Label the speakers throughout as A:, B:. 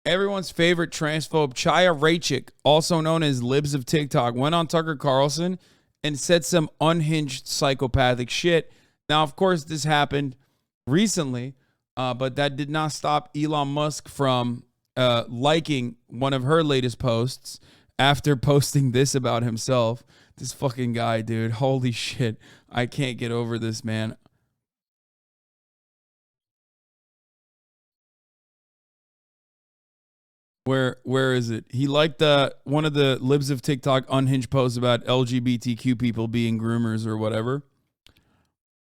A: Everyone's favorite transphobe, Chaya Raichik, also known as Libs of TikTok, went on Tucker Carlson and said some unhinged psychopathic shit. Now, of course, this happened recently, but that did not stop Elon Musk from liking one of her latest posts after posting this about himself. This fucking guy, dude. Holy shit. I can't get over this, man. Where is it? He liked one of the Libs of TikTok unhinged posts about LGBTQ people being groomers or whatever.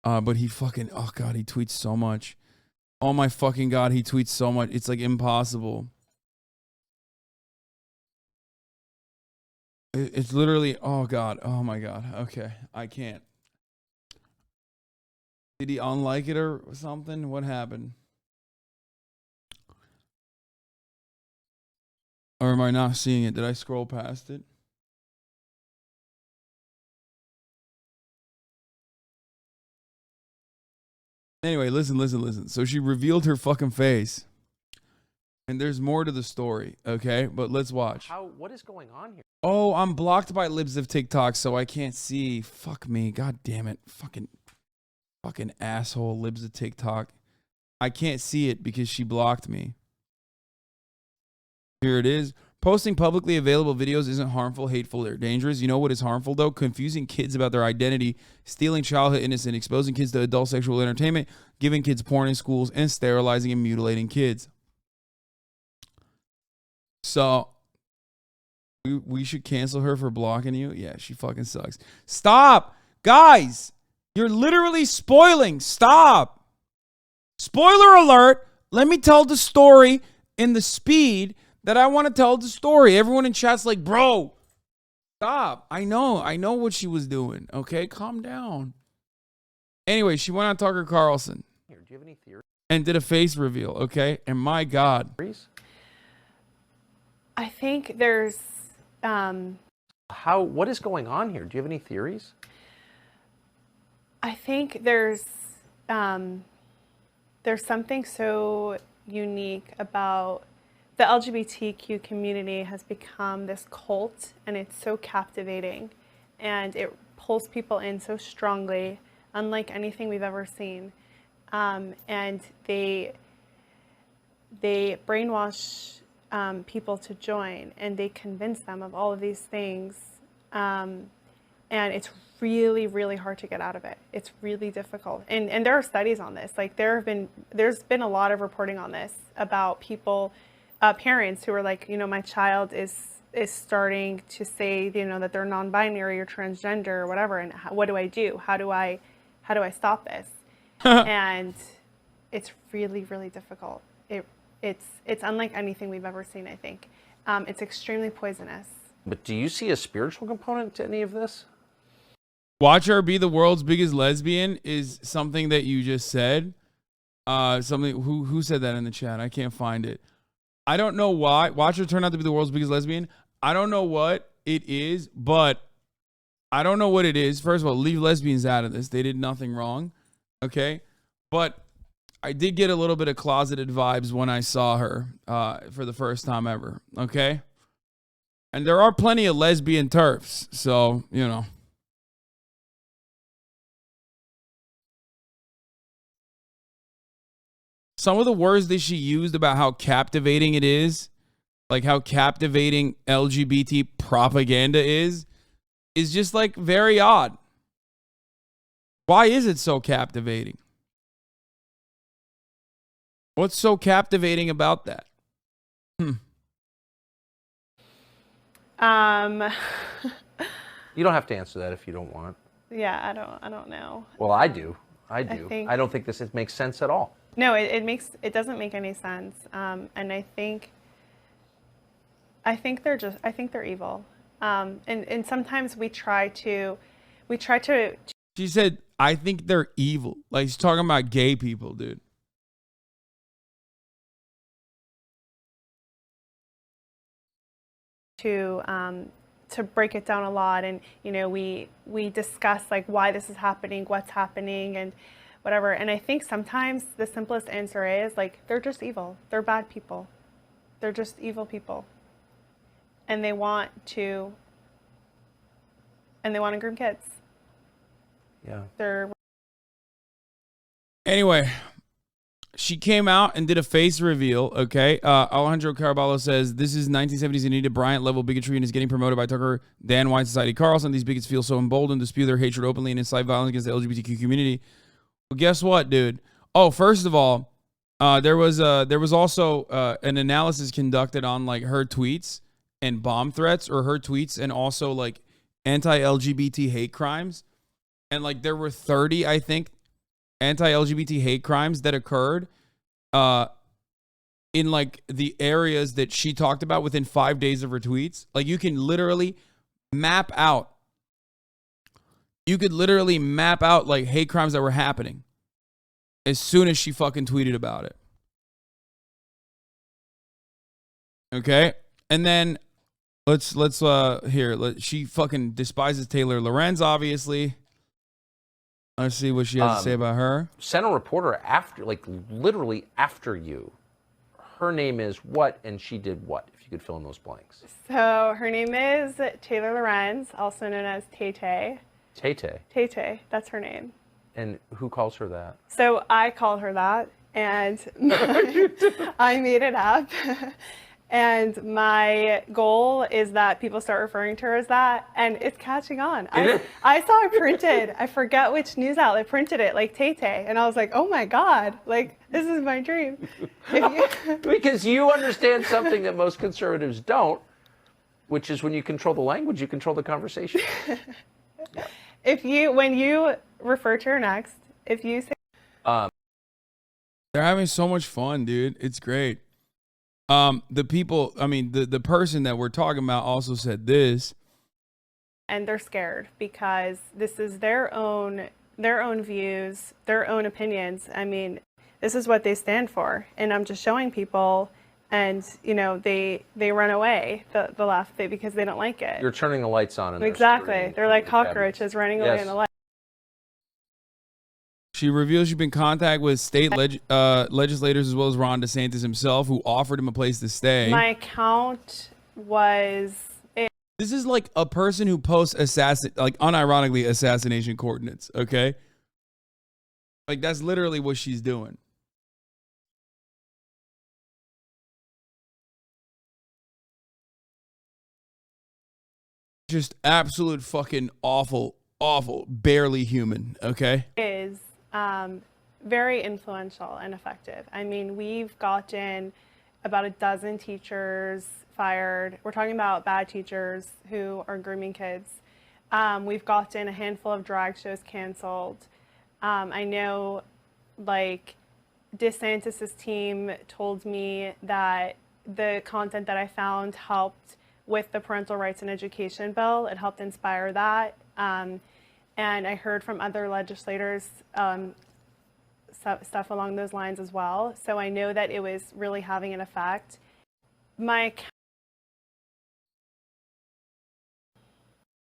A: But he fucking, oh God, he tweets so much. Oh my fucking God, he tweets so much. It's like impossible. It's literally, oh God, oh my God. Okay, I can't. Did he unlike it or something? What happened? Or am I not seeing it? Did I scroll past it? Anyway, listen. So she revealed her fucking face. And there's more to the story, okay? But let's watch.
B: What is going on here?
A: Oh, I'm blocked by Libs of TikTok, so I can't see. Fuck me. God damn it. Fucking asshole, Libs of TikTok. I can't see it because she blocked me. Here it is. Posting publicly available videos isn't harmful, hateful, or dangerous. You know what is harmful, though? Confusing kids about their identity, stealing childhood innocence, exposing kids to adult sexual entertainment, giving kids porn in schools, and sterilizing and mutilating kids. So, we should cancel her for blocking you? Yeah, she fucking sucks. Stop! Guys! You're literally spoiling. Stop! Spoiler alert! Let me tell the story in the speed that I want to tell the story. Everyone in chat's like, bro, stop. I know what she was doing. Okay, calm down. Anyway, she went on Tucker Carlson.
B: Here, do you have any theories?
A: And did a face reveal, okay? And my God.
C: I think there's...
B: What is going on here? Do you have any theories?
C: I think there's something so unique about the LGBTQ community has become this cult, and it's so captivating, and it pulls people in so strongly, unlike anything we've ever seen. And they brainwash people to join, and they convince them of all of these things. And it's really, really hard to get out of it. It's really difficult. And there are studies on this. Like there's been a lot of reporting on this about people, parents who are like, my child is starting to say, that they're non-binary or transgender or whatever. And what do I do? How do I stop this? And it's really, really difficult. It's unlike anything we've ever seen, I think. It's extremely poisonous.
B: But do you see a spiritual component to any of this?
A: Watch her be the world's biggest lesbian is something that you just said. Who said that in the chat? I can't find it. I don't know why. Watch her turn out to be the world's biggest lesbian. I don't know what it is, but I don't know what it is. First of all, leave lesbians out of this. They did nothing wrong. Okay? But I did get a little bit of closeted vibes when I saw her for the first time ever. Okay? And there are plenty of lesbian turfs. So, some of the words that she used about how captivating it is, like how captivating LGBT propaganda is just like very odd. Why is it so captivating? What's so captivating about that?
B: You don't have to answer that if you don't want.
C: Yeah, I don't know.
B: Well, I do. I don't think this makes sense at all.
C: No, it doesn't make any sense. And I think they're evil. And sometimes we try to.
A: She said, "I think they're evil." Like she's talking about gay people, dude.
C: To break it down a lot, and we discuss like why this is happening, what's happening, and whatever. And I think sometimes the simplest answer is like they're just evil. They're bad people. They're just evil people. And they want to groom kids.
B: Yeah.
A: Anyway, she came out and did a face reveal, okay? Alejandro Caraballo says, this is 1970s Anita Bryant level bigotry and is getting promoted by Tucker, Dan White, Society, Carlson. These bigots feel so emboldened to spew their hatred openly and incite violence against the LGBTQ community. Well, guess what, dude? Oh, first of all, there was also an analysis conducted on like her tweets and bomb threats, or her tweets and also like anti-LGBT hate crimes. And like there were 30, I think, anti-LGBT hate crimes that occurred in like the areas that she talked about within 5 days of her tweets. Like you can literally map out. You could literally map out like hate crimes that were happening as soon as she fucking tweeted about it. Okay? And then she fucking despises Taylor Lorenz, obviously. Let's see what she has to say about her.
B: Sent a reporter after, like literally after you. Her name is what, and she did what? If you could fill in those blanks.
C: So her name is Taylor Lorenz, also known as Tay Tay.
B: Tay Tay.
C: Tay Tay, that's her name.
B: And who calls her that?
C: So I called her that, and I made it up. And my goal is that people start referring to her as that, and it's catching on. I saw it printed. I forget which news outlet printed it, like Tay Tay, and I was like, oh my God, like this is my dream.
B: Because you understand something that most conservatives don't, which is when you control the language, you control the conversation.
C: Yeah. When you refer to her next, if you say,
A: they're having so much fun, dude. It's great. The people, I mean, the person that we're talking about also said this.
C: And they're scared because this is their own views, their own opinions. I mean, this is what they stand for. And I'm just showing people, and you know, they run away, the left, because they don't like it.
B: You're turning the lights on. And
C: exactly. They're like cockroaches running away in the light.
A: She reveals she's been in contact with state legislators as well as Ron DeSantis himself, who offered him a place to stay.
C: My account was...
A: This is like a person who posts unironically assassination coordinates, okay? Like that's literally what she's doing. Just absolute fucking awful, barely human, okay?
C: Is very influential and effective. I mean, we've gotten about a dozen teachers fired. We're talking about bad teachers who are grooming kids. We've gotten a handful of drag shows canceled. I know, like, DeSantis's team told me that the content that I found helped with the parental rights and education bill. It helped inspire that. And I heard from other legislators stuff along those lines as well. So I know that it was really having an effect.
A: In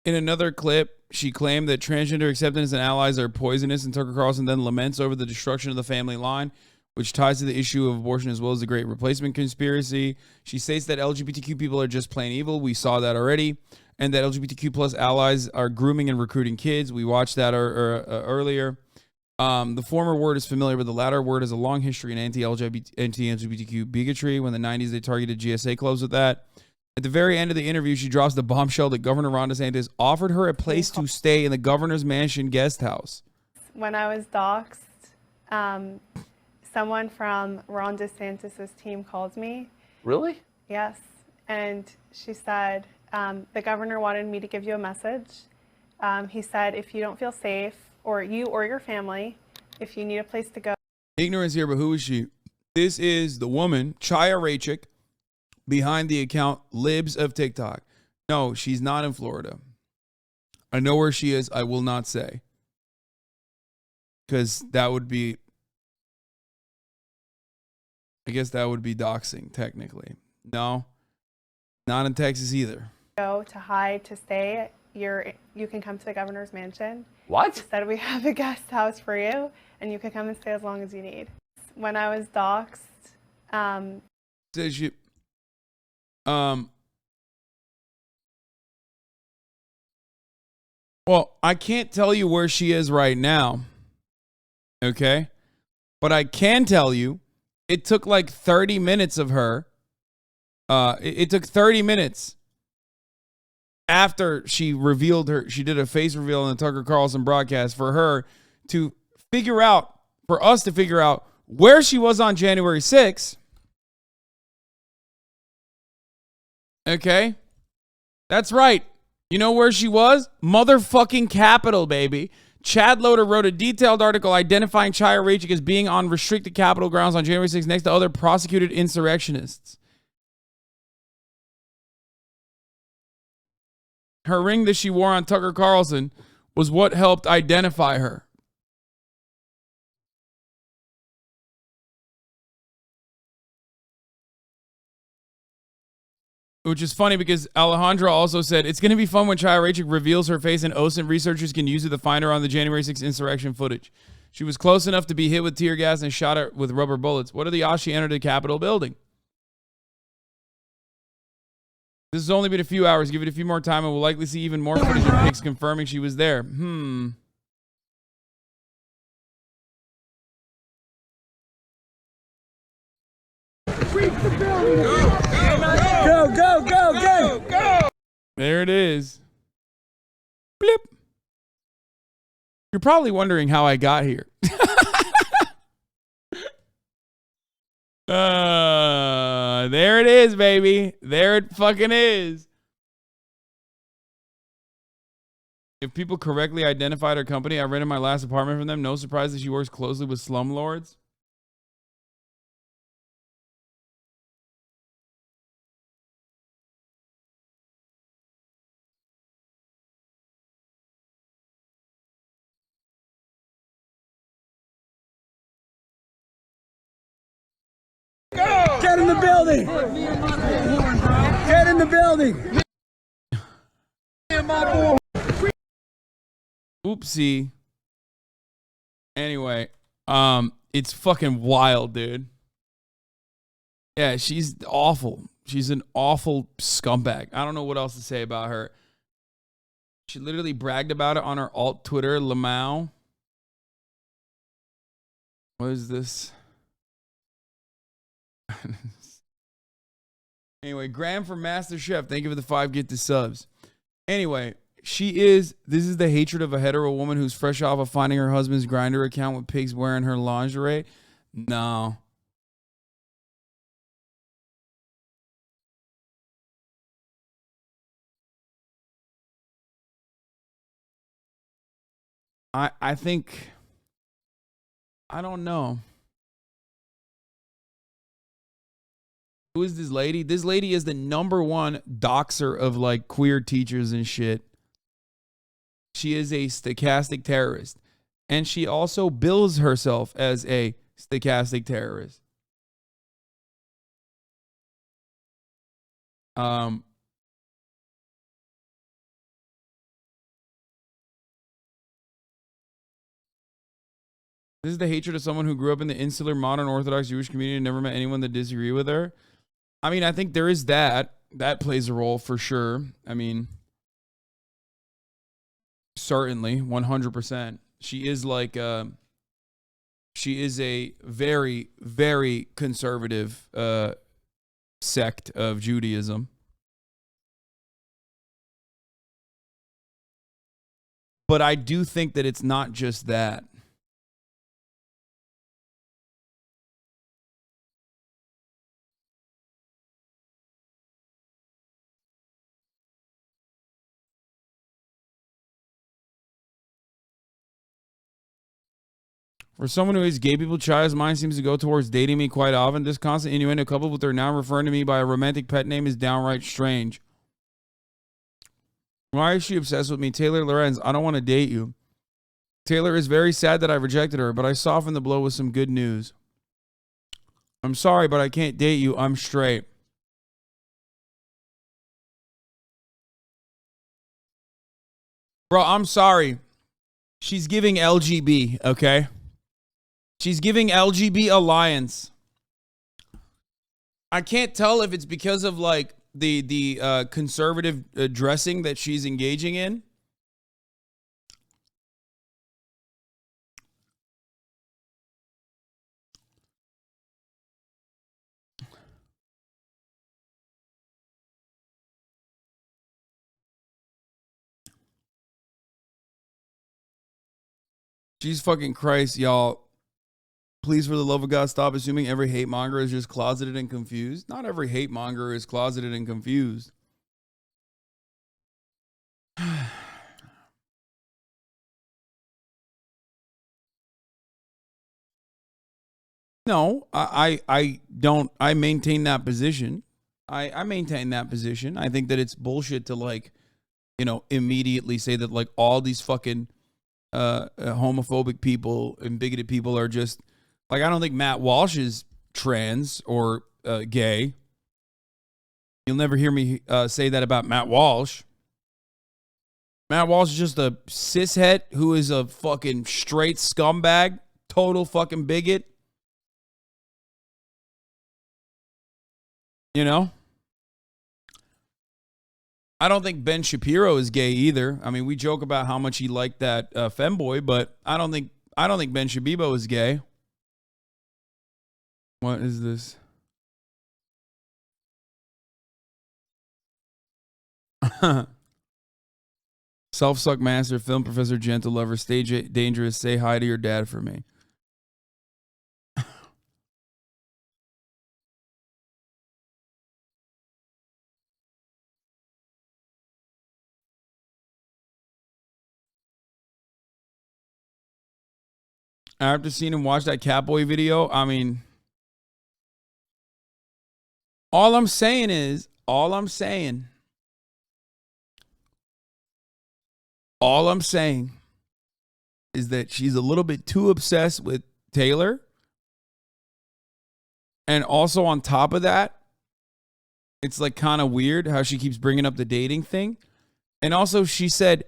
A: another clip, she claimed that transgender acceptance and allies are poisonous, and Tucker Carlson then laments over the destruction of the family line, which ties to the issue of abortion as well as the great replacement conspiracy. She states that LGBTQ people are just plain evil. We saw that already. And that LGBTQ plus allies are grooming and recruiting kids. We watched that earlier. The former word is familiar, but the latter word has a long history in anti-LGBTQ bigotry. When in the 90s, they targeted GSA clubs with that. At the very end of the interview, she drops the bombshell that Governor Ron DeSantis offered her a place to stay in the governor's mansion guest house.
C: When I was doxxed, someone from Ron DeSantis' team called me.
B: Really?
C: Yes. And she said, the governor wanted me to give you a message. He said, if you don't feel safe, or you or your family, if you need a place to go.
A: Ignorance here, but who is she? This is the woman, Chaya Raichik, behind the account Libs of TikTok. No, she's not in Florida. I know where she is. I will not say. Because that would be, I guess that would be doxing, technically. No, not in Texas either.
C: Go to hide, to stay, you can come to the governor's mansion.
B: What?
C: She said we have a guest house for you, and you can come and stay as long as you need. When I was doxxed,
A: says Well, I can't tell you where she is right now. Okay? But I can tell you it took like 30 minutes of her. It took 30 minutes after she revealed she did a face reveal on the Tucker Carlson broadcast for her to figure out, for us to figure out where she was on January 6th. Okay? That's right. You know where she was? Motherfucking Capitol, baby. Chad Loader wrote a detailed article identifying Chaya Raichik as being on restricted Capitol grounds on January 6th next to other prosecuted insurrectionists. Her ring that she wore on Tucker Carlson was what helped identify her. Which is funny because Alejandra also said, it's going to be fun when Chaya Raichik reveals her face and OSINT researchers can use it to find her on the January 6th insurrection footage. She was close enough to be hit with tear gas and shot at with rubber bullets. What are the odds she entered the Capitol building? This has only been a few hours. Give it a few more time and we'll likely see even more footage and pics confirming she was there. Go. There it is. Blip. You're probably wondering how I got here. There it is, baby. There it fucking is. If people correctly identified her company, I rented my last apartment from them. No surprise that she works closely with slumlords.
D: Go! Get in the building! Get in the building!
A: Oopsie. Anyway, it's fucking wild, dude. Yeah, she's awful. She's an awful scumbag. I don't know what else to say about her. She literally bragged about it on her alt Twitter, Lamau. What is this? Anyway, Graham from Master Chef. Thank you for the 5 get to subs. Anyway, this is the hatred of a hetero woman who's fresh off of finding her husband's Grindr account with pigs wearing her lingerie. No. I think, I don't know. Who is this lady? This lady is the #1 doxer of like queer teachers and shit. She is a stochastic terrorist. And she also bills herself as a stochastic terrorist. This is the hatred of someone who grew up in the insular modern Orthodox Jewish community and never met anyone that disagreed with her. I mean, I think there is that. That plays a role for sure. I mean, certainly, 100%. She is like, she is a very, very conservative sect of Judaism. But I do think that it's not just that. For someone who hates gay people, Chaya's mind seems to go towards dating me quite often. This constant innuendo coupled with her now referring to me by a romantic pet name is downright strange. Why is she obsessed with me? Taylor Lorenz, I don't want to date you. Taylor is very sad that I rejected her, but I softened the blow with some good news. I'm sorry, but I can't date you. I'm straight. Bro, I'm sorry. She's giving LGB, okay? She's giving LGB Alliance. I can't tell if it's because of like the conservative dressing that she's engaging in. Jesus fucking Christ, y'all. Please, for the love of God, stop assuming every hate monger is just closeted and confused. Not every hate monger is closeted and confused. No, I don't. I maintain that position. I maintain that position. I think that it's bullshit to, like, you know, immediately say that, like, all these fucking homophobic people and bigoted people are just, like, I don't think Matt Walsh is trans or gay. You'll never hear me say that about Matt Walsh. Matt Walsh is just a cishet who is a fucking straight scumbag, total fucking bigot. You know? I don't think Ben Shapiro is gay either. I mean, we joke about how much he liked that femboy, but I don't think Ben Shabibo is gay. What is this? Self-suck master, film professor, gentle lover, stage dangerous, say hi to your dad for me. After seeing him watch that Catboy video, I mean, all I'm saying is that she's a little bit too obsessed with Taylor. And also on top of that, it's like kind of weird how she keeps bringing up the dating thing. And also she said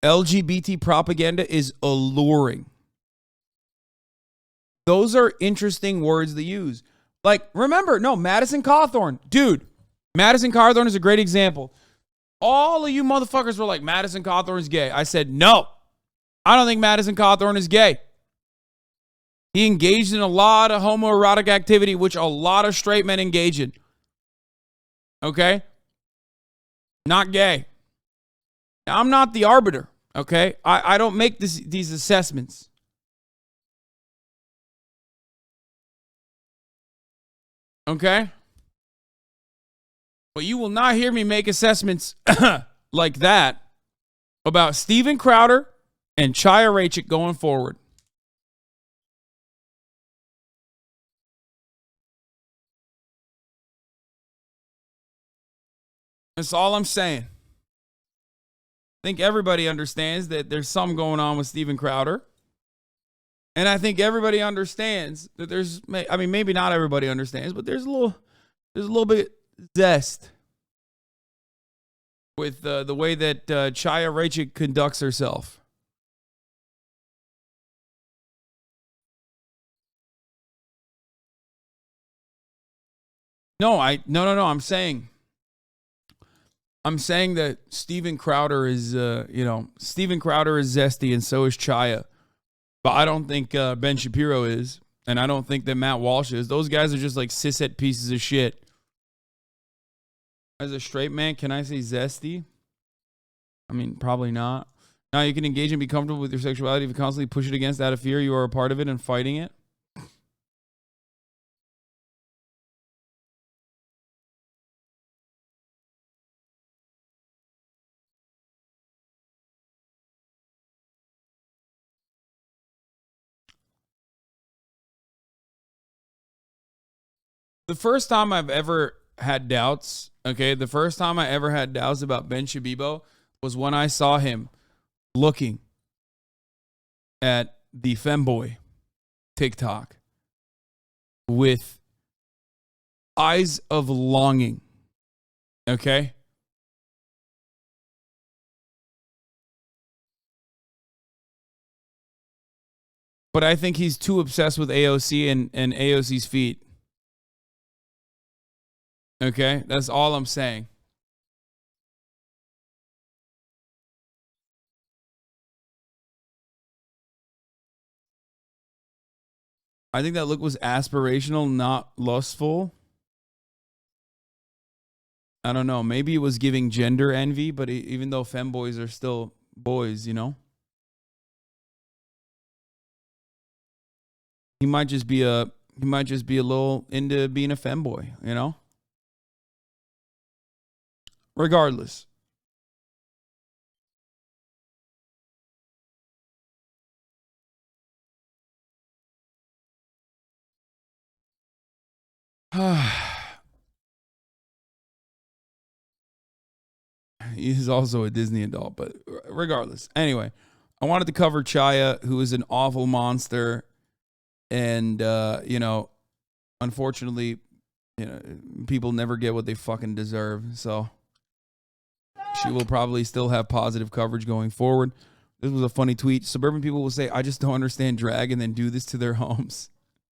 A: LGBT propaganda is alluring. Those are interesting words to use. Like, remember, no, Madison Cawthorn. Dude, Madison Cawthorn is a great example. All of you motherfuckers were like, Madison Cawthorn is gay. I said, no, I don't think Madison Cawthorn is gay. He engaged in a lot of homoerotic activity, which a lot of straight men engage in. Okay? Not gay. Now, I'm not the arbiter, okay? I don't make these assessments. Okay? But you will not hear me make assessments like that about Steven Crowder and Chaya Raichik going forward. That's all I'm saying. I think everybody understands that there's something going on with Steven Crowder. And I think everybody understands that there's, I mean, maybe not everybody understands, but there's a little bit zest with the way that Chaya Raichik conducts herself. No, I'm saying that Steven Crowder is, Steven Crowder is zesty and so is Chaya. But I don't think Ben Shapiro is. And I don't think that Matt Walsh is. Those guys are just like cishet pieces of shit. As a straight man, can I say zesty? I mean, probably not. Now, you can engage and be comfortable with your sexuality if you constantly push it against out of fear. You are a part of it and fighting it. The first time I've ever had doubts, okay, the first time I ever had doubts about Ben Shabibo was when I saw him looking at the femboy TikTok with eyes of longing, okay? But I think he's too obsessed with AOC and AOC's feet. Okay, that's all I'm saying. I think that look was aspirational, not lustful. I don't know. Maybe it was giving gender envy, but even though femboys are still boys, you know? He might just be a little into being a femboy, you know? Regardless. He's also a Disney adult, but regardless. Anyway, I wanted to cover Chaya, who is an awful monster. And, you know, unfortunately, you know, people never get what they fucking deserve. So she will probably still have positive coverage going forward. This was a funny tweet. Suburban people will say, I just don't understand drag and then do this to their homes.